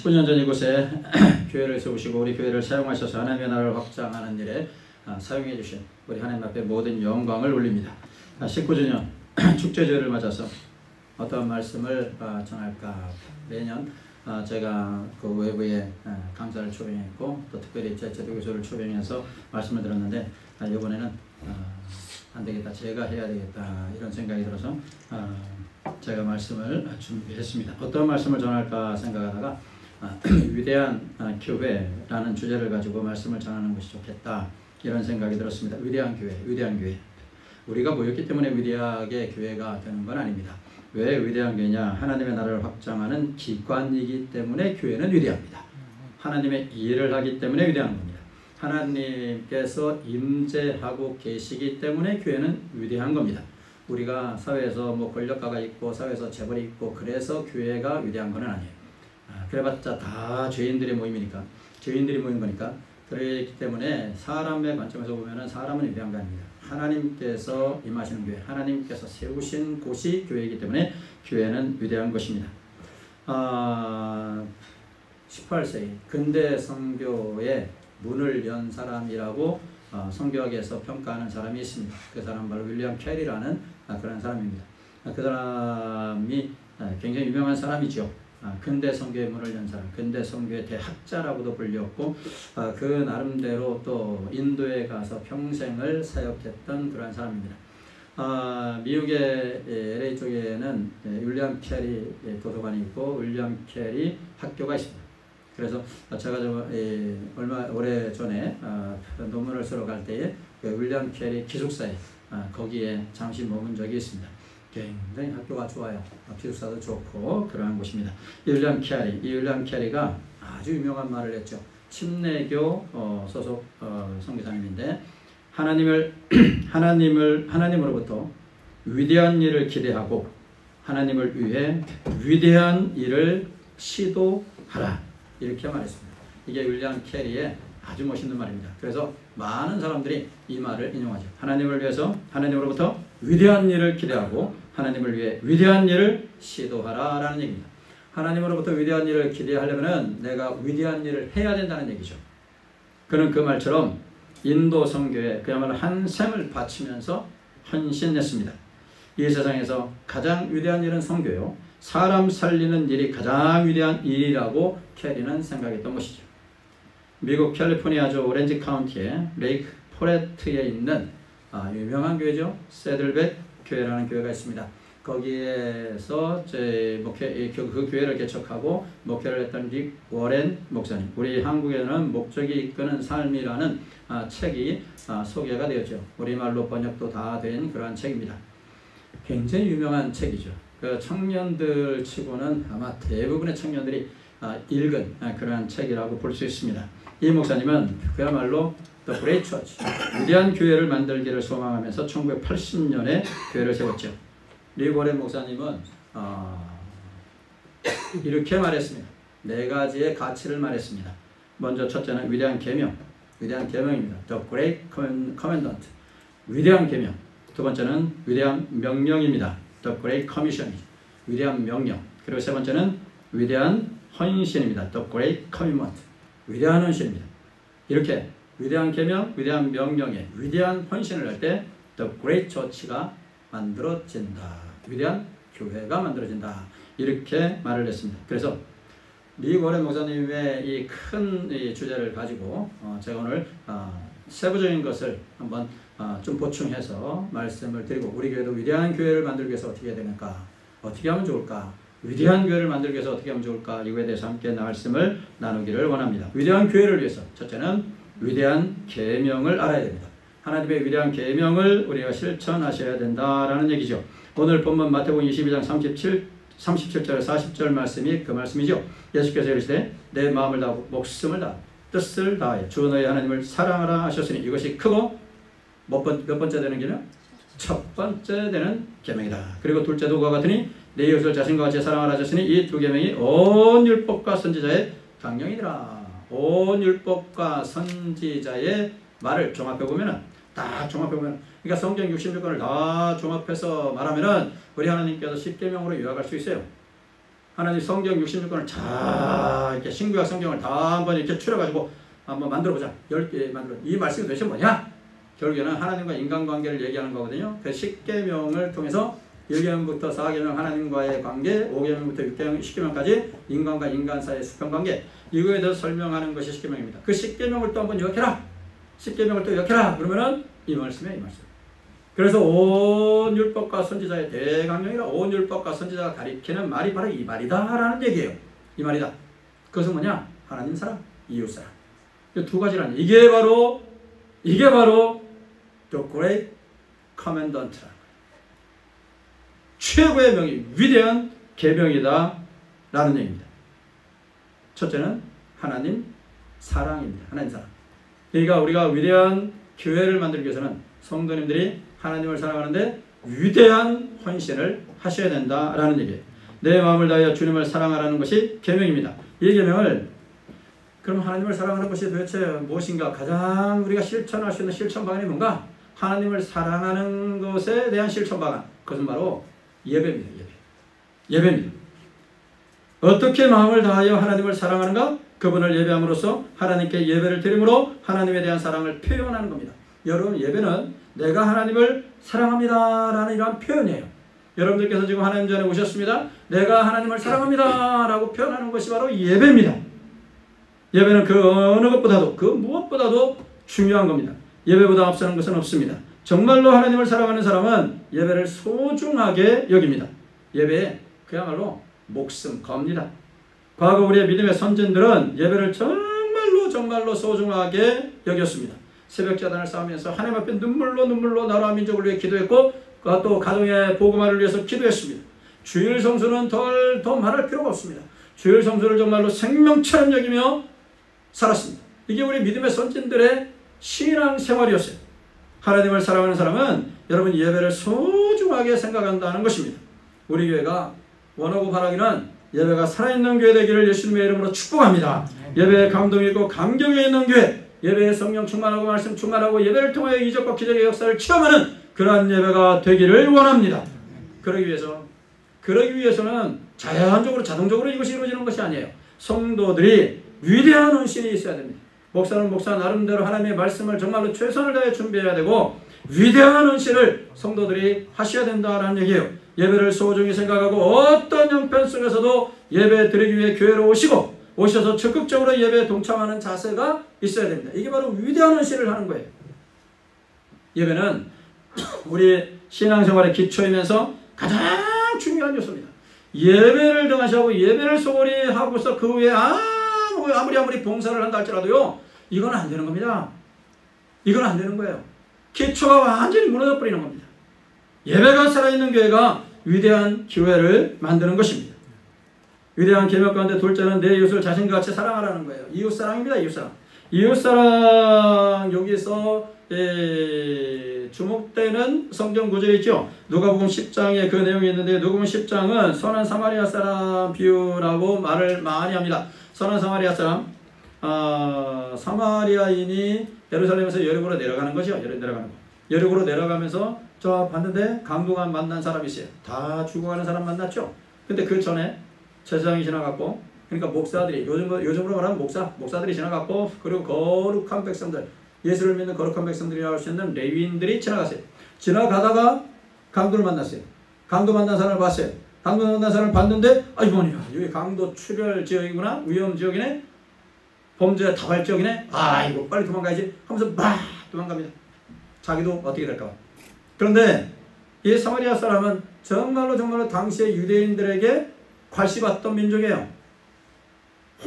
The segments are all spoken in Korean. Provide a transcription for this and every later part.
19년 전 이곳에 교회를 세우시고 우리 교회를 사용하셔서 하나님의 나라를 확장하는 일에 사용해 주신 우리 하나님 앞에 모든 영광을 올립니다. 19주년 축제절을 맞아서 어떤 말씀을 전할까. 매년 제가 그 외부에 강사를 초빙했고 또 특별히 제주교수를 초빙해서 말씀을 들었는데 이번에는 안 되겠다, 제가 해야 되겠다 이런 생각이 들어서 제가 말씀을 준비했습니다. 어떤 말씀을 전할까 생각하다가 위대한 교회라는 주제를 가지고 말씀을 전하는 것이 좋겠다 이런 생각이 들었습니다. 위대한 교회, 위대한 교회. 우리가 모였기 때문에 위대하게 교회가 되는 건 아닙니다. 왜 위대한 교회냐? 하나님의 나라를 확장하는 기관이기 때문에 교회는 위대합니다. 하나님의 일을 하기 때문에 위대한 겁니다. 하나님께서 임재하고 계시기 때문에 교회는 위대한 겁니다. 우리가 사회에서 뭐 권력가가 있고 사회에서 재벌이 있고 그래서 교회가 위대한 건 아니에요. 그래봤자 다 죄인들의 모임이니까, 죄인들이 모인 거니까. 그렇기 때문에 사람의 관점에서 보면은 사람은 위대한 거 아닙니다. 하나님께서 임하시는 교회, 하나님께서 세우신 곳이 교회이기 때문에 교회는 위대한 것입니다. 18세기 근대 선교의 문을 연 사람이라고 선교학에서 평가하는 사람이 있습니다. 그 사람은 바로 윌리엄 캐리라는 그런 사람입니다. 그 사람이 굉장히 유명한 사람이죠. 근대 선교의 문을 연 사람, 근대 선교의 대학자라고도 불렸고 그 나름대로 또 인도에 가서 평생을 사역했던 그런 사람입니다. 미국의 LA 쪽에는 윌리엄 캐리 도서관이 있고 윌리엄 캐리 학교가 있습니다. 그래서 제가 오래 전에 논문을 쓰러 갈 때에 윌리엄 캐리 기숙사에 거기에 잠시 머문 적이 있습니다. 굉장히 학교가 좋아요. 기숙사도 좋고 그러한 곳입니다. 이 윌리엄 캐리가 아주 유명한 말을 했죠. 침례교 소속 선교사님인데 하나님으로부터 위대한 일을 기대하고 하나님을 위해 위대한 일을 시도하라 이렇게 말했습니다. 이게 윌리엄 캐리의 아주 멋있는 말입니다. 그래서 많은 사람들이 이 말을 인용하죠. 하나님을 위해서 하나님으로부터 위대한 일을 기대하고 하나님을 위해 위대한 일을 시도하라 라는 얘기입니다. 하나님으로부터 위대한 일을 기대하려면 내가 위대한 일을 해야 된다는 얘기죠. 그는 그 말처럼 인도 선교에 그야말로 한 생을 바치면서 헌신했습니다. 이 세상에서 가장 위대한 일은 선교요, 사람 살리는 일이 가장 위대한 일이라고 캐리는 생각했던 것이죠. 미국 캘리포니아주 오렌지 카운티의 레이크 포레트에 있는 유명한 교회죠. 세들백 교회라는 교회가 있습니다. 거기에서 그 교회를 개척하고 목회를 했던 릭 워렌 목사님, 우리 한국에는 목적이 이끄는 삶이라는 책이 소개가 되었죠. 우리말로 번역도 다 된 그러한 책입니다. 굉장히 유명한 책이죠. 그 청년들 치고는 아마 대부분의 청년들이 읽은 그러한 책이라고 볼 수 있습니다. 이 목사님은 그야말로 The Great Church, 위대한 교회를 만들기를 소망하면서 1980년에 교회를 세웠죠. 릭 워렌 목사님은 이렇게 말했습니다. 네 가지의 가치를 말했습니다. 먼저 첫째는 위대한 계명, 위대한 계명입니다. The Great Commandment, 위대한 계명. 두 번째는 위대한 명령입니다. The Great Commission, 위대한 명령. 그리고 세 번째는 위대한 헌신입니다. The Great Commitment, 위대한 헌신입니다. 이렇게 위대한 계명, 위대한 명령에 위대한 헌신을 할 때 The Great Church가 만들어진다. 위대한 교회가 만들어진다. 이렇게 말을 했습니다. 그래서 릭 워렌 목사님의 이 큰 주제를 가지고 제가 오늘 세부적인 것을 한번 좀 보충해서 말씀을 드리고, 우리 교회도 위대한 교회를 만들기 위해서 어떻게 해야 되는가, 어떻게 하면 좋을까, 위대한 교회를 만들기 위해서 어떻게 하면 좋을까, 이거에 대해서 함께 말씀을 나누기를 원합니다. 위대한 교회를 위해서 첫째는 위대한 계명을 알아야 됩니다. 하나님의 위대한 계명을 우리가 실천하셔야 된다라는 얘기죠. 오늘 본문 마태복음 22장 37절 40절 말씀이 그 말씀이죠. 예수께서 이르시되 내 마음을 다하고 목숨을 다하고 뜻을 다하여 주 너의 하나님을 사랑하라 하셨으니 이것이 크고 몇 번째 되는 계명? 첫 번째 되는 계명이다. 그리고 둘째도 그와 같으니 내 이웃을 자신과 같이 사랑하라 하셨으니 이 두 계명이 온 율법과 선지자의 강령이니라. 온 율법과 선지자의 말을 종합해보면 그러니까 성경 66권을 다 종합해서 말하면은 우리 하나님께서 10계명으로 요약할 수 있어요. 하나님 성경 66권을 잘 이렇게 신구약 성경을 다 한번 이렇게 추려가지고 한번 만들어보자. 10개 만들어. 이 말씀이 도대체 뭐냐? 결국에는 하나님과 인간관계를 얘기하는 거거든요. 그 10계명을 통해서 1계명부터 4계명 하나님과의 관계, 5계명부터 6계명, 10계명까지 인간과 인간 사이의 수평관계, 이거에 대해서 설명하는 것이 10계명입니다. 그 10계명을 또 한번 기억해라. 10계명을 또 기억해라. 그러면은 이 말씀이에요. 이 말씀. 그래서 온 율법과 선지자의 대강령이라, 온 율법과 선지자가 가리키는 말이 바로 이 말이다 라는 얘기예요. 이 말이다. 그것은 뭐냐? 하나님 사랑, 이웃 사랑. 이 두 가지라는, 이게 바로 The Great Commandment라는 최고의 명의, 위대한 계명이다 라는 얘기입니다. 첫째는 하나님 사랑입니다. 하나님 사랑. 그러니까 우리가 위대한 교회를 만들기 위해서는 성도님들이 하나님을 사랑하는데 위대한 헌신을 하셔야 된다라는 얘기예요. 내 마음을 다하여 주님을 사랑하라는 것이 계명입니다. 이 계명을, 그럼 하나님을 사랑하는 것이 도대체 무엇인가? 가장 우리가 실천할 수 있는 실천 방안이 뭔가? 하나님을 사랑하는 것에 대한 실천 방안, 그것은 바로 예배입니다. 예배입니다. 어떻게 마음을 다하여 하나님을 사랑하는가? 그분을 예배함으로써 하나님께 예배를 드림으로 하나님에 대한 사랑을 표현하는 겁니다. 여러분, 예배는 내가 하나님을 사랑합니다 라는 이러한 표현이에요. 여러분들께서 지금 하나님 전에 오셨습니다. 내가 하나님을 사랑합니다 라고 표현하는 것이 바로 예배입니다. 예배는 그 어느 것보다도, 그 무엇보다도 중요한 겁니다. 예배보다 앞서는 것은 없습니다. 정말로 하나님을 사랑하는 사람은 예배를 소중하게 여깁니다. 예배에 그야말로 목숨 겁니다. 과거 우리의 믿음의 선진들은 예배를 정말로 소중하게 여겼습니다. 새벽자단을 쌓으면서 하나님 앞에 눈물로 나라와 민족을 위해 기도했고, 또 가정의 복음화를 위해서 기도했습니다. 주일 성수는 더 말할 필요가 없습니다. 주일 성수를 정말로 생명처럼 여기며 살았습니다. 이게 우리 믿음의 선진들의 신앙 생활이었어요. 하나님을 사랑하는 사람은 여러분 예배를 소중하게 생각한다는 것입니다. 우리 교회가 원하고 바라기는 예배가 살아있는 교회 되기를 예수님의 이름으로 축복합니다. 예배에 감동이 있고 감격이 있는 교회, 예배에 성령 충만하고 말씀 충만하고 예배를 통하여 이적과 기적의 역사를 체험하는 그러한 예배가 되기를 원합니다. 그러기 위해서는 자연적으로 자동적으로 이것이 이루어지는 것이 아니에요. 성도들이 위대한 헌신이 있어야 됩니다. 목사는 목사 나름대로 하나님의 말씀을 정말로 최선을 다해 준비해야 되고, 위대한 헌신을 성도들이 하셔야 된다는 얘기예요. 예배를 소중히 생각하고 어떤 형편 속에서도 예배 드리기 위해 교회로 오셔서 적극적으로 예배에 동참하는 자세가 있어야 됩니다. 이게 바로 위대한 헌신을 하는 거예요. 예배는 우리 신앙생활의 기초이면서 가장 중요한 요소입니다. 예배를 등하시고 예배를 소홀히 하고서 그 후에 아무리 봉사를 한다 할지라도요, 이건 안 되는 겁니다. 이건 안 되는 거예요. 기초가 완전히 무너져 버리는 겁니다. 예배가 살아있는 교회가 위대한 교회를 만드는 것입니다. 위대한 계명 가운데 둘째는 내 이웃을 자신과 같이 사랑하라는 거예요. 이웃사랑입니다. 이웃사랑 여기서 주목되는 성경 구절이 있죠. 누가복음 10장에 그 내용이 있는데, 누가복음 10장은 선한 사마리아 사람 비유라고 말을 많이 합니다. 선한 사마리아 사람, 사마리아인이 예루살렘에서 여리고로 내려가는 것이요. 여리고로 내려가면서 저 봤는데 강도가 만난 사람이 있어요. 다 죽어가는 사람 만났죠. 근데 그 전에 제사장이 지나갔고, 그러니까 목사들이, 요즘으로 말하면 목사들이 지나갔고, 그리고 거룩한 백성들, 예수를 믿는 거룩한 백성들이라고 할 수 있는 레위인들이 지나갔어요. 지나가다가 강도를 만났어요. 강도 만난 사람을 봤어요. 강도 만난 사람을 봤는데, 이거냐, 여기 강도 출혈 지역이구나, 위험 지역이네, 범죄 다발 지역이네, 이거 빨리 도망가야지 하면서 막 도망갑니다. 자기도 어떻게 될까 봐. 그런데 이 사마리아 사람은 정말로 당시의 유대인들에게 괄시받던 민족이에요.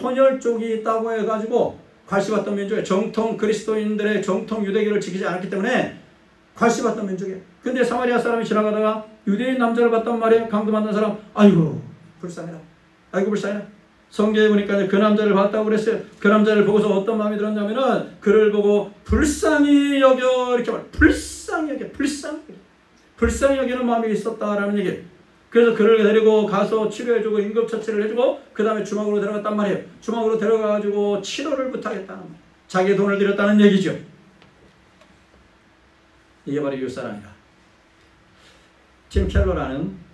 혼혈 쪽이 있다고 해가지고 괄시받던 민족이에요. 정통 그리스도인들의 정통 유대교를 지키지 않았기 때문에 괄시받던 민족이에요. 근데 사마리아 사람이 지나가다가 유대인 남자를 봤단 말이에요. 강도 만난 사람, 아이고 불쌍해라. 성경에 보니까 그 남자를 봤다고 그랬어요. 그 남자를 보고서 어떤 마음이 들었냐면은, 그를 보고 불쌍히 여겨, 이렇게 말, 불쌍히 여기는 마음이 있었다라는 얘기예요. 그래서 그를 데리고 가서 치료해주고 응급처치를 해주고, 그 다음에 주막으로 데려갔단 말이에요. 주막으로 데려가가지고 치료를 부탁했다는 말이에요. 자기의 돈을 들였다는 얘기죠. 이게 바로 이웃사랑이다. 팀 켈러라는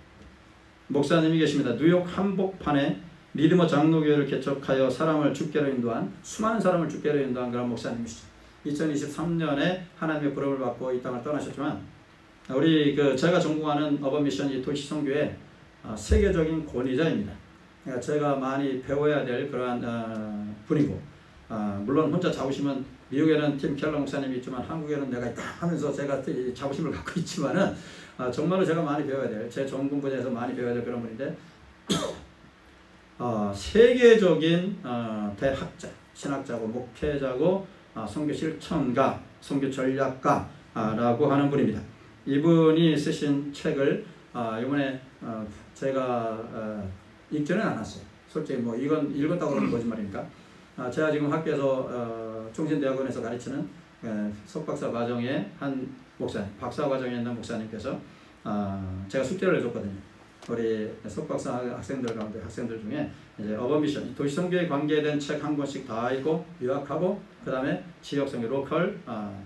목사님이 계십니다. 뉴욕 한복판에 리드머 장로교회를 개척하여 사람을 주께로 인도한, 수많은 사람을 주께로 인도한 그런 목사님이시죠. 2023년에 하나님의 부름을 받고 이 땅을 떠나셨지만, 우리 제가 전공하는 어버미션 이 도시선교의 세계적인 권위자입니다. 그러니까 제가 많이 배워야 될 그러한 분이고, 물론 혼자 잡으시면 미국에는 팀 켈러 목사님이 있지만 한국에는 내가 있다 하면서 제가 자부심을 갖고 있지만은 정말로 제가 많이 배워야 될, 제 전공 분야에서 많이 배워야 될 그런 분인데, 세계적인 대학자, 신학자고 목회자고 선교 실천가, 선교 전략가라고 하는 분입니다. 이분이 쓰신 책을 이번에 제가 읽지는 않았어요. 솔직히 뭐 이건 읽었다고 그러면 거짓말이니까. 제가 지금 학교에서 총신대학원에서 가르치는 석박사 과정의 한 목사님, 박사 과정에 있는 목사님께서 제가 숙제를 해줬거든요. 우리 석박사 학생들 가운데 학생들 중에 이제 어버미션, 도시선교에 관계된 책 한 권씩 다 읽고 요약하고, 그 다음에 지역선교,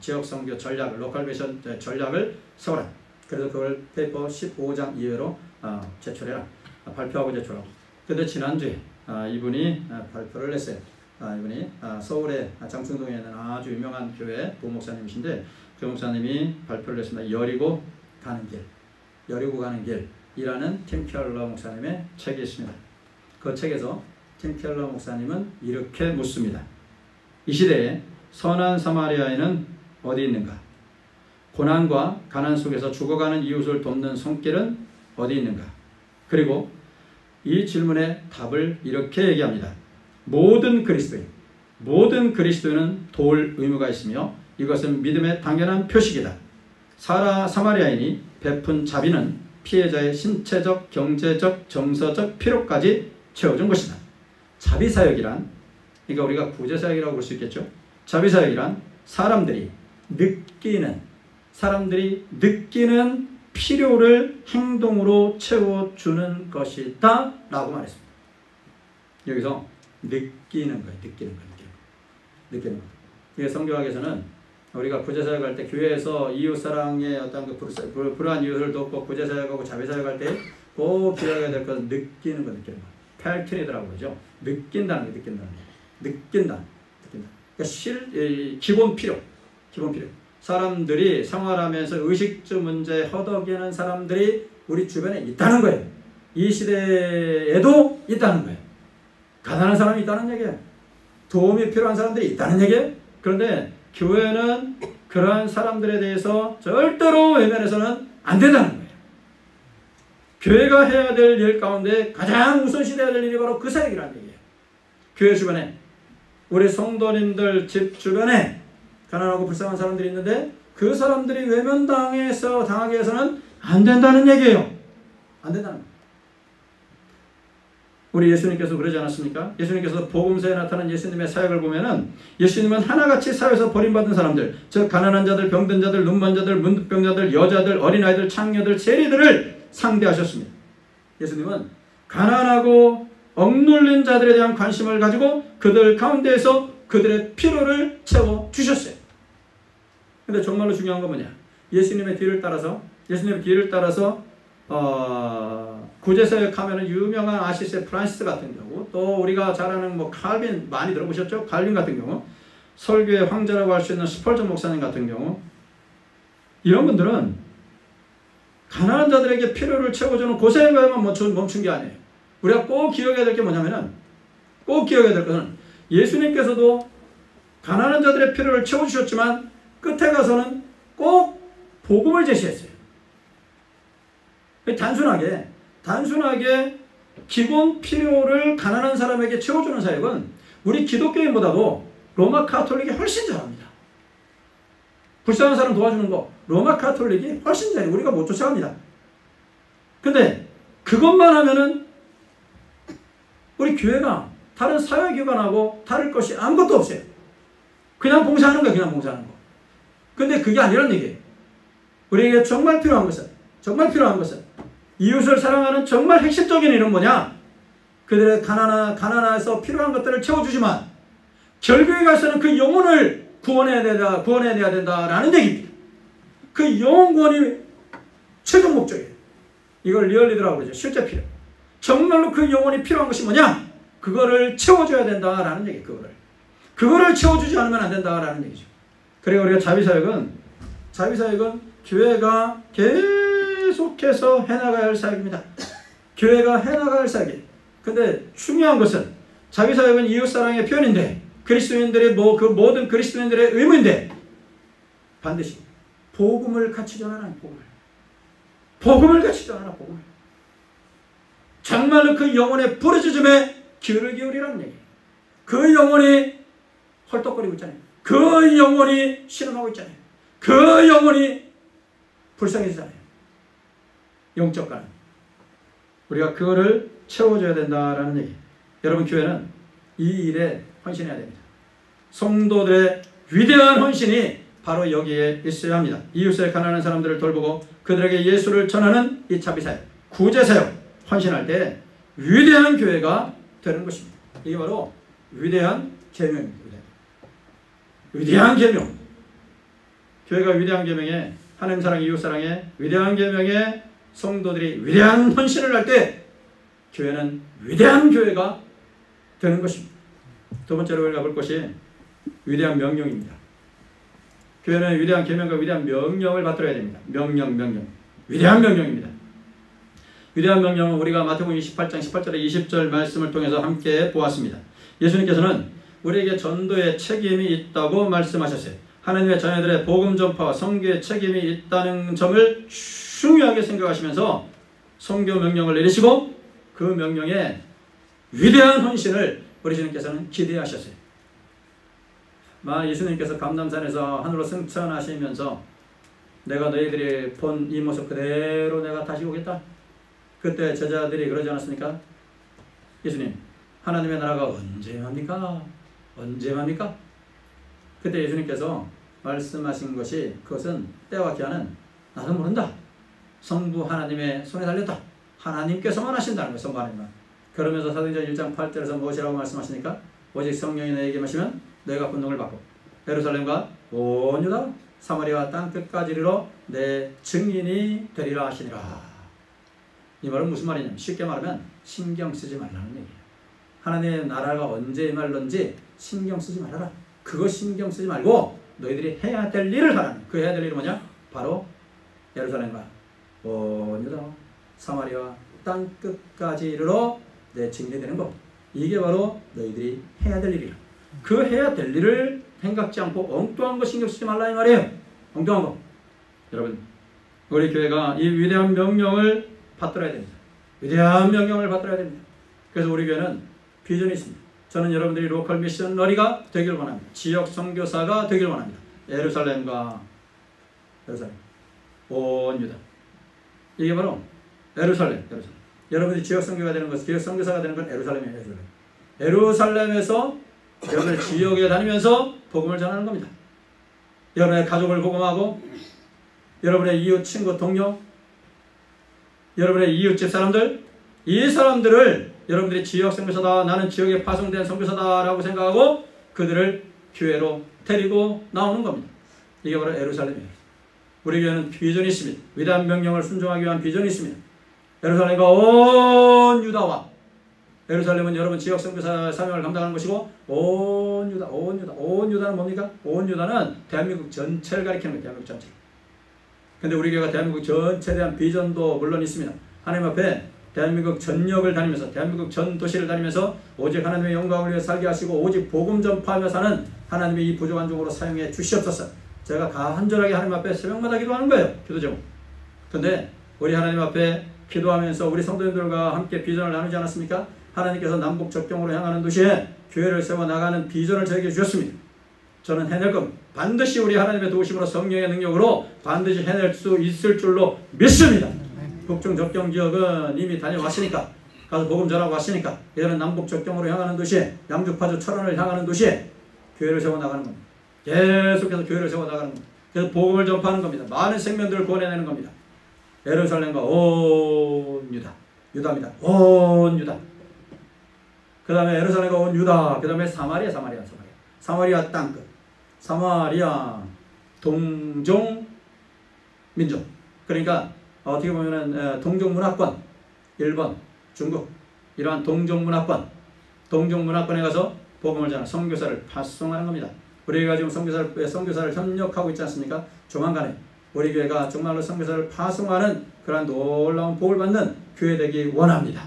지역선교 전략을, 로컬 미션 전략을 세워라. 그래서 그걸 페이퍼 15장 이외로 제출해라. 발표하고 제출하고. 근데 지난주에 이분이 발표를 했어요. 이분이 서울의 장충동에 있는 아주 유명한 교회 부목사님이신데, 그 목사님이 발표를 했습니다. 여리고 가는 길, 여리고 가는 길이라는 팀 켈러 목사님의 책이 있습니다. 그 책에서 팀 켈러 목사님은 이렇게 묻습니다. 이 시대에 선한 사마리아인은 어디 있는가? 고난과 가난 속에서 죽어가는 이웃을 돕는 손길은 어디 있는가? 그리고 이 질문의 답을 이렇게 얘기합니다. 모든 그리스도인은 도울 의무가 있으며 이것은 믿음의 당연한 표식이다. 사마리아인이 베푼 자비는 피해자의 신체적, 경제적, 정서적 필요까지 채워준 것이다. 자비사역이란, 그러니까 우리가 구제사역이라고 볼 수 있겠죠. 자비사역이란 사람들이 느끼는 필요를 행동으로 채워주는 것이다 라고 말했습니다. 여기서 느끼는 거예요. 느끼는 거. 이게 성경학에서는 우리가 구제사역 할 때, 교회에서 이웃사랑의 어떤 불우한 이웃을 돕고 구제사역하고 자비사역할 때 꼭 기억해야 될 것은 느끼는 거. 펠트리드라고 그러죠. 느낀다는 게. 느낀다. 그러니까 기본 필요. 사람들이 생활하면서 의식주 문제 허덕이는 사람들이 우리 주변에 있다는 거예요. 이 시대에도 있다는 거예요. 가난한 사람이 있다는 얘기예요. 도움이 필요한 사람들이 있다는 얘기예요. 그런데 교회는 그러한 사람들에 대해서 절대로 외면해서는 안 된다는 거예요. 교회가 해야 될 일 가운데 가장 우선시돼야 될 일이 바로 그 사역이라는 얘기예요. 교회 주변에, 우리 성도님들 집 주변에 가난하고 불쌍한 사람들이 있는데 그 사람들이 외면당하게 해서는 안 된다는 얘기예요. 안 된다는 거예요. 우리 예수님께서 그러지 않았습니까? 예수님께서 복음서에 나타난 예수님의 사역을 보면은 예수님은 하나같이 사회에서 버림받은 사람들, 즉 가난한 자들, 병든 자들, 눈먼 자들, 문득병자들, 여자들, 어린아이들, 창녀들, 세리들을 상대하셨습니다. 예수님은 가난하고 억눌린 자들에 대한 관심을 가지고 그들 가운데에서 그들의 필요를 채워주셨어요. 근데 정말로 중요한 건 뭐냐? 예수님의 뒤를 따라서 구제사역 하면은 유명한 아시스 프란시스 같은 경우, 또 우리가 잘 아는 칼빈 많이 들어보셨죠? 칼빈 같은 경우, 설교의 황제라고 할 수 있는 스펄전 목사님 같은 경우, 이런 분들은 가난한 자들에게 필요를 채워주는 고사역에만 멈춘 게 아니에요. 우리가 꼭 기억해야 될 게 뭐냐면은, 꼭 기억해야 될 것은 예수님께서도 가난한 자들의 필요를 채워주셨지만 끝에 가서는 꼭 복음을 제시했어요. 단순하게 기본 필요를 가난한 사람에게 채워주는 사역은 우리 기독교인보다도 로마 카톨릭이 훨씬 잘합니다. 불쌍한 사람 도와주는 거 로마 카톨릭이 훨씬 잘해요. 우리가 못 쫓아갑니다. 근데 그것만 하면은 우리 교회가 다른 사회기관하고 다를 것이 아무것도 없어요. 그냥 봉사하는 거예요. 그냥 봉사하는 거. 근데 그게 아니란 얘기예요. 우리에게 정말 필요한 것은 이웃을 사랑하는 정말 핵심적인 일은 뭐냐? 그들의 가난해서 필요한 것들을 채워주지만 결국에 가서는 그 영혼을 구원해내야 된다라는 얘기입니다. 그 영혼 구원이 최종 목적이에요. 이걸 리얼리드라고 그러죠. 실제 필요. 정말로 그 영혼이 필요한 것이 뭐냐? 그거를 채워줘야 된다라는 얘기예요. 그거를 채워주지 않으면 안 된다라는 얘기죠. 그리고 우리가 자비사역은 교회가 계속해서 해나가야 할 사역입니다. 교회가 해나가야 할 사역이에요. 근데 중요한 것은 자비사역은 이웃사랑의 표현인데 그리스도인들의 그 모든 그리스도인들의 의무인데 반드시 복음을 같이 전하라. 복음을 같이 전하라. 복음을. 정말로 그 영혼의 부르짖음에 귀를 기울이라는 얘기예요. 그 영혼이 헐떡거리고 있잖아요. 그 영혼이 신음하고 있잖아요. 그 영혼이 불쌍해지잖아요. 영적 가는. 우리가 그거를 채워줘야 된다라는 얘기. 여러분 교회는 이 일에 헌신해야 됩니다. 성도들의 위대한 헌신이 바로 여기에 있어야 합니다. 이웃에 가난한 사람들을 돌보고 그들에게 예수를 전하는 이 자비사역, 구제사역 헌신할 때 위대한 교회가 되는 것입니다. 이게 바로 위대한 계명입니다. 위대한 계명. 교회가 위대한 계명에 하나님 사랑, 이웃 사랑에 위대한 계명에 성도들이 위대한 헌신을 할 때 교회는 위대한 교회가 되는 것입니다. 두 번째로 우리가 볼 것이 위대한 명령입니다. 교회는 위대한 계명과 위대한 명령을 받들어야 됩니다. 명령. 위대한 명령입니다. 위대한 명령은 우리가 마태복음 28장 18절에 20절 말씀을 통해서 함께 보았습니다. 예수님께서는 우리에게 전도의 책임이 있다고 말씀하셨어요. 하나님의 자녀들의 복음 전파와 선교의 책임이 있다는 점을 중요하게 생각하시면서 선교 명령을 내리시고 그 명령에 위대한 헌신을 우리 주님께서는 기대하셨어요. 예수님께서 감람산에서 하늘로 승천하시면서 내가 너희들이 본 이 모습 그대로 내가 다시 오겠다. 그때 제자들이 그러지 않았습니까? 예수님, 하나님의 나라가 언제 맙니까? 언제 맙니까? 그때 예수님께서 말씀하신 것이 그것은 때와 기한은 나도 모른다. 성부 하나님의 손에 달렸다. 하나님께서만 하신다는 거예요. 성부 하나님만. 그러면서 사도행전 1장 8절에서 무엇이라고 말씀하십니까? 오직 성령이 너에게 마시면 너희가 분노를 받고 예루살렘과 온 유다 사마리아 땅끝까지 이르러 내 증인이 되리라 하시니라. 이 말은 무슨 말이냐면 쉽게 말하면 신경 쓰지 말라는 얘기예요. 하나님의 나라가 언제 임할런지 신경 쓰지 말아라. 그거 신경 쓰지 말고 너희들이 해야 될 일을 하라는. 그 해야 될 일은 뭐냐? 바로 예루살렘과 온 유다 사마리아 땅끝까지 이르러 내 증인이 되는 것. 이게 바로 너희들이 해야 될 일이라. 그 해야 될 일을 생각지 않고 엉뚱한 거 신경 쓰지 말라 이 말이에요. 엉뚱한 거. 여러분 우리 교회가 이 위대한 명령을 받들어야 됩니다. 위대한 명령을 받들어야 됩니다. 그래서 우리 교회는 비전이 있습니다. 저는 여러분들이 로컬 미셔너리가 되길 원합니다. 지역 선교사가 되길 원합니다. 예루살렘과 온 유다. 이게 바로 예루살렘. 여러분들이 지역 선교가 되는 것, 지역 선교사가 되는 건 예루살렘이에요. 예루살렘에서 여러분의 지역에 다니면서 복음을 전하는 겁니다. 여러분의 가족을 복음하고 여러분의 이웃, 친구, 동료, 여러분의 이웃집 사람들, 이 사람들을 여러분들이 지역 선교사다, 나는 지역에 파송된 선교사다라고 생각하고 그들을 교회로 데리고 나오는 겁니다. 이게 바로 예루살렘이에요. 우리 교회는 비전이 있습니다. 위대한 명령을 순종하기 위한 비전이 있습니다. 예루살렘과 온 유다와 예루살렘은 여러분 지역 선교사 사명을 감당하는 것이고 온 유다는 뭡니까? 온 유다는 대한민국 전체를 가리키는 거예요. 대한민국 전체. 근데 우리 교회가 대한민국 전체에 대한 비전도 물론 있습니다. 하나님 앞에 대한민국 전역을 다니면서 대한민국 전 도시를 다니면서 오직 하나님의 영광을 위해 살게 하시고 오직 복음 전파하며 사는 하나님의 이 부족한 종으로 사용해 주시옵소서. 제가 간절하게 하나님 앞에 새벽마다 기도하는 거예요. 기도 제목. 근데 우리 하나님 앞에 기도하면서 우리 성도님들과 함께 비전을 나누지 않았습니까? 하나님께서 남북 접경으로 향하는 도시에 교회를 세워나가는 비전을 저에게 주셨습니다. 저는 해낼 겁니다. 반드시 우리 하나님의 도우심으로 성령의 능력으로 반드시 해낼 수 있을 줄로 믿습니다. 북중 접경 지역은 이미 다녀왔으니까 가서 복음 전하고 왔으니까 이제는 남북 접경으로 향하는 도시에 양주 파주 철원을 향하는 도시에 교회를 세워나가는 겁니다. 계속해서 교회를 세워나가는 겁니다. 그래서 복음을 전파하는 겁니다. 많은 생명들을 구원해내는 겁니다. 예루살렘과 온 유다입니다. 온 유다. 그 다음에 예루살렘과 온 유다. 그 다음에 사마리아 땅끝. 사마리아 동종 민족. 그러니까 어떻게 보면은 동종문화권, 일본, 중국 이러한 동종문화권에 가서 복음을 전하는 선교사를 파송하는 겁니다. 우리가 지금 선교사를 협력하고 있지 않습니까? 조만간에 우리 교회가 정말로 선교사를 파송하는 그러한 놀라운 복을 받는 교회 되기 원합니다.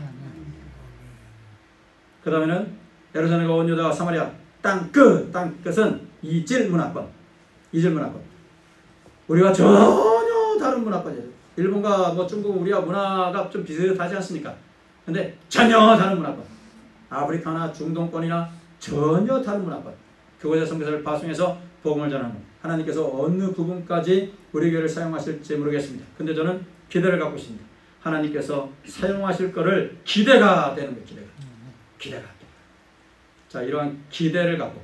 그 다음에는 예루살렘과 온 유다와 사마리아 땅끝은 이질 문화권. 우리가 전혀 다른 문화권이에요. 일본과 뭐 중국 우리와 문화가 좀 비슷하지 않습니까? 근데 전혀 다른 문화권. 아프리카나 중동권이나 전혀 다른 문화권. 그곳에 선교사를 파송해서 복음을 전하는 하나님께서 어느 부분까지 우리 교회를 사용하실지 모르겠습니다. 근데 저는 기대를 갖고 있습니다. 하나님께서 사용하실 거를 기대가 되는 거예요. 기대가. 자, 이러한 기대를 갖고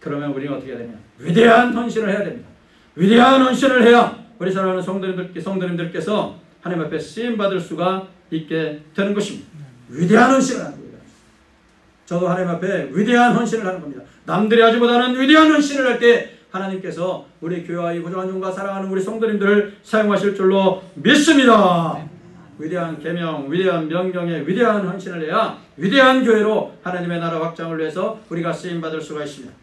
그러면 우리는 어떻게 해야 되냐? 위대한 헌신을 해야 됩니다. 위대한 헌신을 해야 우리 사랑하는 성도님들께서 하나님 앞에 쓰임받을 수가 있게 되는 것입니다. 위대한 헌신을 하는 거예요. 저도 하나님 앞에 위대한 헌신을 하는 겁니다. 남들이 하지 못하는 위대한 헌신을 할 때 하나님께서 우리 교회와 이 부족한 종과 사랑하는 우리 성도님들을 사용하실 줄로 믿습니다. 위대한 계명, 위대한 명령에 위대한 헌신을 해야 위대한 교회로 하나님의 나라 확장을 위해서 우리가 쓰임받을 수가 있습니다.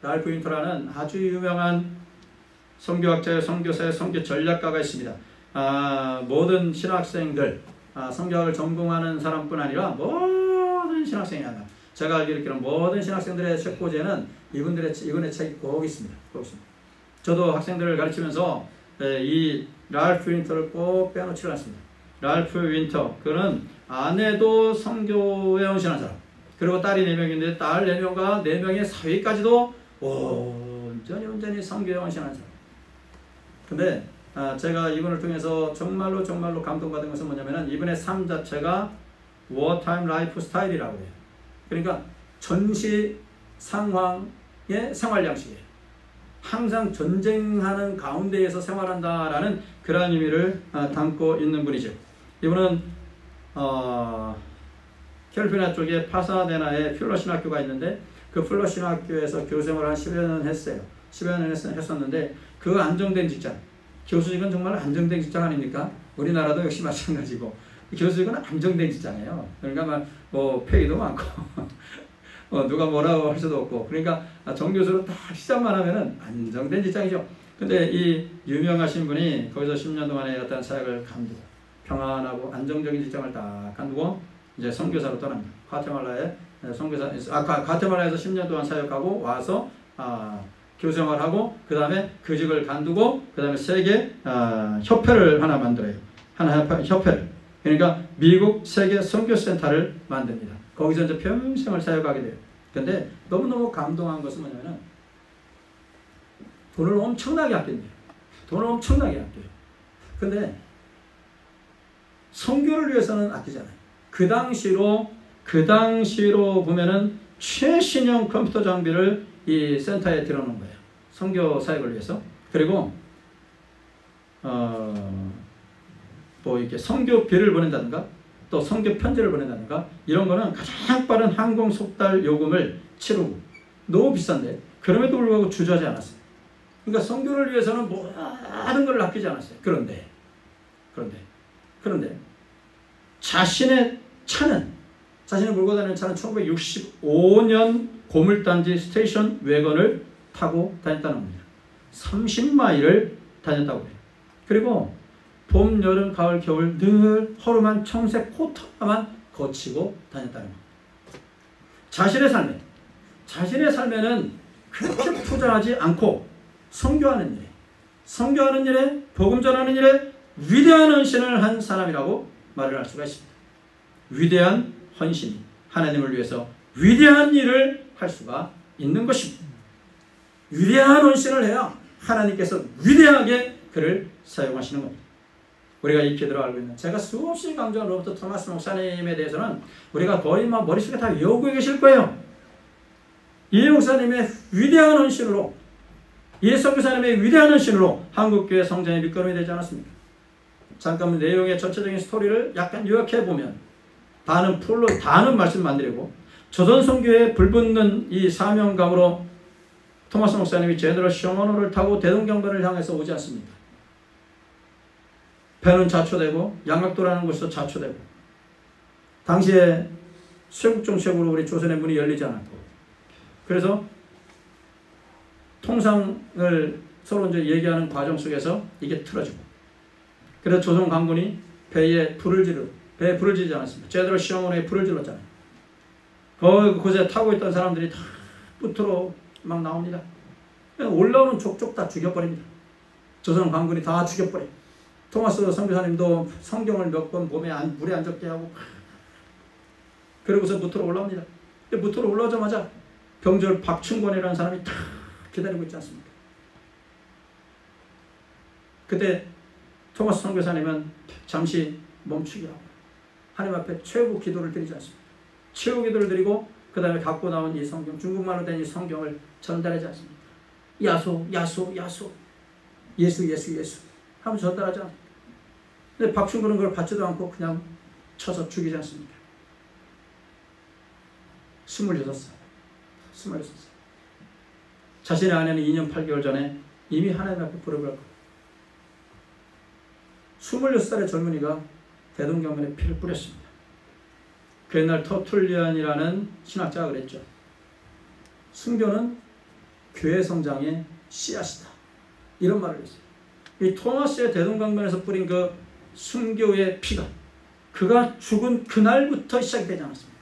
랄프 윈터라는 아주 유명한 선교학자의 선교사의 선교 전략가가 있습니다. 모든 신학생들, 선교학을 전공하는 사람뿐 아니라 모든 신학생이 아니라 제가 알기로는 모든 신학생들의 책고지에는 이분의 책이 꼭 있습니다. 저도 학생들을 가르치면서 이 랄프 윈터를 꼭 빼놓지 않습니다. 랄프 윈터, 그는 아내도 선교에 헌신한 사람, 그리고 딸이 4명인데 딸 4명과 4명의 사위까지도 온전히 선교에 헌신한 사람. 근데 제가 이분을 통해서 정말로 감동받은 것은 뭐냐면은 이분의 삶 자체가 워타임 라이프 스타일이라고 해요. 그러니까 전시 상황의 생활 양식이에요. 항상 전쟁하는 가운데에서 생활한다라는 그러한 의미를 담고 있는 분이죠. 이분은 캘리포니아 쪽에 파사데나에 퓰러 신학교가 있는데 그 퓰러 신학교에서 교생활을 한 10여 년 했어요. 10여 년 했었는데 그 안정된 직장, 교수직은 정말 안정된 직장 아닙니까? 우리나라도 역시 마찬가지고 교수직은 안정된 직장이에요. 그러니까 뭐 페이도 많고 누가 뭐라고 할 수도 없고, 그러니까 정교수로 딱 시작만 하면은 안정된 직장이죠. 근데 이 유명하신 분이 거기서 10년 동안의 어떤 사역을 간두고 평안하고 안정적인 직장을 딱 간두고 이제 선교사로 떠납니다. 과테말라에서 10년 동안 사역하고 와서 교생활하고 그 다음에 그 직을 간두고 그 다음에 세계 협회를 하나 만들어요. 협회를. 그러니까 미국 세계 선교센터를 만듭니다. 거기서 이제 평생을 사역하게 돼요. 근데 너무너무 감동한 것은 뭐냐면은 돈을 엄청나게 아낍니다. 돈을 엄청나게 아껴요. 근데 선교를 위해서는 아끼잖아요. 그 당시로 보면은 최신형 컴퓨터 장비를 이 센터에 들어놓은 거예요. 선교 사역을 위해서. 그리고 뭐 이렇게 선교비를 보낸다든가 또 선교 편지를 보낸다든가 이런 거는 가장 빠른 항공 속달 요금을 치르고 너무 비싼데 그럼에도 불구하고 주저하지 않았어요. 그러니까 선교를 위해서는 모든 걸 아끼지 않았어요. 그런데 자신의 몰고 다니는 차는 1965년 고물단지 스테이션 웨건을 타고 다녔다는 겁니다. 30마일을 다녔다고 해요. 그리고 봄, 여름, 가을, 겨울 늘 허름한 청색 코트만 거치고 다녔다는 겁니다. 자신의 삶에는 그렇게 투자하지 않고 선교하는 일에 복음 전하는 일에 위대한 헌신을 한 사람이라고 말을 할 수가 있습니다. 위대한 헌신이 하나님을 위해서 위대한 일을 할 수가 있는 것입니다. 위대한 헌신을 해야 하나님께서 위대하게 그를 사용하시는 겁니다. 우리가 익히 들어 알고 있는, 제가 수없이 강조한 로버트 토마스 목사님에 대해서는 우리가 거의 막 머릿속에 다 외우고 계실 거예요. 이 목사님의 위대한 헌신으로, 이 선교사님의 위대한 헌신으로 한국교회 성장의 밑거름이 되지 않았습니까? 잠깐 내용의 전체적인 스토리를 약간 요약해보면, 다는 말씀 안 드리고 조선 선교에 불붙는 이 사명감으로 토마스 목사님이 제너럴 셔먼호를 타고 대동강변을 향해서 오지 않습니까? 배는 자초되고 양각도라는 곳에서 자초되고, 당시에 쇄국 정책으로 우리 조선의 문이 열리지 않았고, 그래서 통상을 서로 이제 얘기하는 과정 속에서 이게 틀어지고, 그래서 조선 강군이 배에 불을 지르지 않았습니다. 제대로 시험원에 불을 질렀잖아요. 그곳에 타고 있던 사람들이 다 뿌트로 막 나옵니다. 올라오는 족족 다 죽여버립니다. 조선 강군이 다 죽여버려요. 토마스 선교사님도 성경을 몇 번 몸에 물에 안 적게 하고, 그러고서 무토로 올라옵니다. 무토로 올라오자마자 병졸 박충권이라는 사람이 다 기다리고 있지 않습니까? 그때 토마스 선교사님은 잠시 멈추게 하고 하나님 앞에 최후 기도를 드리지 않습니다. 최후 기도를 드리고 그 다음에 갖고 나온 이 성경, 중국말로 된 이 성경을 전달하지 않습니다. 야소, 야소, 야소, 예수, 예수, 예수 하면 전달하지 않습니다. 근데 박충근은 그걸 받지도 않고 그냥 쳐서 죽이지 않습니까? 26살. 자신의 아내는 2년 8개월 전에 이미 하나님 앞에 부르고 갈 거예요. 26살의 젊은이가 대동강변에 피를 뿌렸습니다. 그 옛날 터툴리안이라는 신학자가 그랬죠. 순교는 교회 성장의 씨앗이다. 이런 말을 했어요. 이 토마스의 대동강변에서 뿌린 그 순교의 피가, 그가 죽은 그날부터 시작이 되지 않았습니까?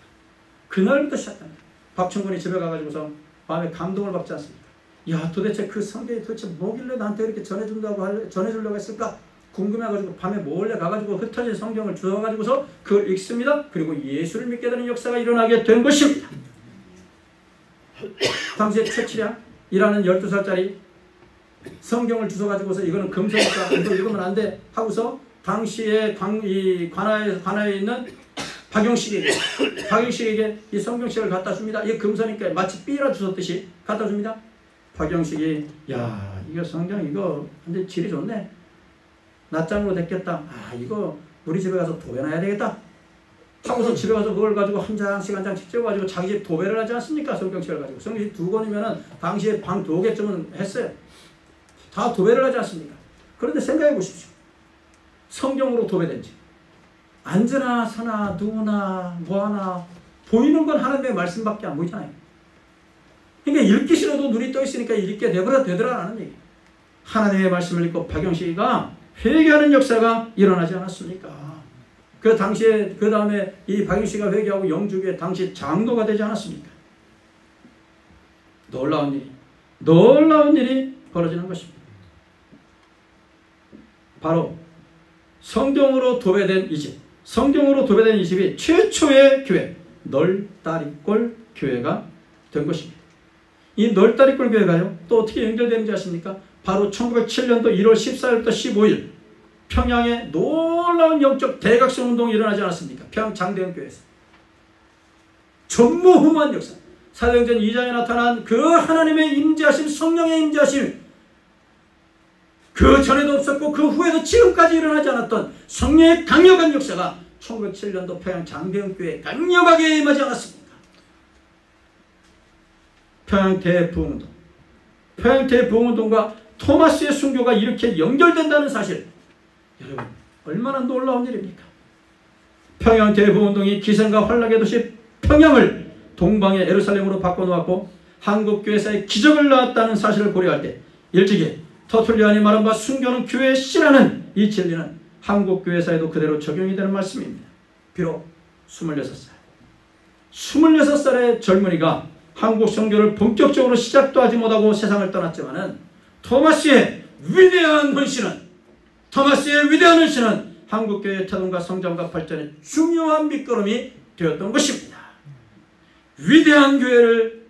그날부터 시작합니다. 박충근이 집에 가가지고서 마음에 감동을 받지 않습니까? 야, 도대체 그 성경이 도대체 뭐길래 나한테 이렇게 전해주려고 했을까? 궁금해가지고 밤에 몰래 가가지고 흩어진 성경을 주워가지고서 그걸 읽습니다. 그리고 예수를 믿게 되는 역사가 일어나게 된 것입니다. 당시에 최치량이라는 12살짜리 성경을 주워가지고서 이거는 금서니까 이거 읽으면 안 돼 하고서 당시에 관아에 있는 박영식에게 이 성경책을 갖다 줍니다. 이 금서니까 마치 삐라 주웠듯이 갖다 줍니다. 박영식이, 야, 이거 성경 이거 근데 질이 좋네. 낱장으로 됐겠다. 아, 이거 우리 집에 가서 도배해야 되겠다 하고서 집에 가서 그걸 가지고 한 장씩 한 장씩 찍어가지고 자기 집 도배를 하지 않습니까? 성경책을 가지고. 성경책 2권이면은 당시에 방 2개쯤은 했어요. 다 도배를 하지 않습니까? 그런데 생각해 보십시오. 성경으로 도배된지 앉으나 서나 누우나 뭐하나 보이는 건 하나님의 말씀밖에 안 보이잖아요. 그러니까 읽기 싫어도 눈이 떠 있으니까 읽게 되더라라는 얘기. 하나님의 말씀을 읽고 박영식이가 회개하는 역사가 일어나지 않았습니까? 그 당시에, 그 다음에 이 박영식이가 회개하고 영주교의 당시 장로가 되지 않았습니까? 놀라운 일이 벌어지는 것입니다. 바로 성경으로 도배된 이 집, 성경으로 도배된 이 집이 최초의 교회, 널다리꼴 교회가 된 것입니다. 이 널다리꼴 교회가요, 또 어떻게 연결되는지 아십니까? 바로 1907년도 1월 14일부터 15일 평양에 놀라운 영적 대각성 운동이 일어나지 않았습니까? 평양 장대현교회에서. 전무후무한 역사. 사도행전 2장에 나타난 그 하나님의 임재하심, 성령의 임재하심, 그 전에도 없었고 그 후에도 지금까지 일어나지 않았던 성령의 강력한 역사가 1907년도 평양 장대현교회에 강력하게 임하지 않았습니까? 평양 대부흥운동. 평양 대부흥운동과 토마스의 순교가 이렇게 연결된다는 사실, 여러분 얼마나 놀라운 일입니까? 평양 대부흥운동이 기생과 환락의 도시 평양을 동방의 예루살렘으로 바꿔놓았고 한국교회사의 기적을 낳았다는 사실을 고려할 때 일찍이 터툴리안이 말한 바 순교는 교회의 씨라는 이 진리는 한국교회사에도 그대로 적용이 되는 말씀입니다. 비록 26살의 젊은이가 한국 선교를 본격적으로 시작도 하지 못하고 세상을 떠났지만은 토마스의 위대한 헌신은 한국교회의 태동과 성장과 발전의 중요한 밑거름이 되었던 것입니다. 위대한 교회를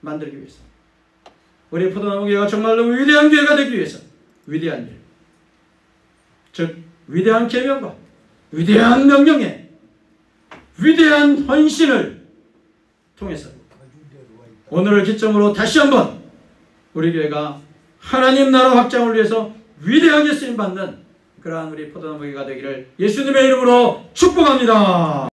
만들기 위해서, 우리 포도나무교회가 정말로 위대한 교회가 되기 위해서 위대한 일, 즉 위대한 계명과 위대한 명령에 위대한 헌신을 통해서 오늘을 기점으로 다시 한번 우리 교회가 하나님 나라 확장을 위해서 위대하게 쓰임받는 그러한 우리 포도나무교회가 되기를 예수님의 이름으로 축복합니다.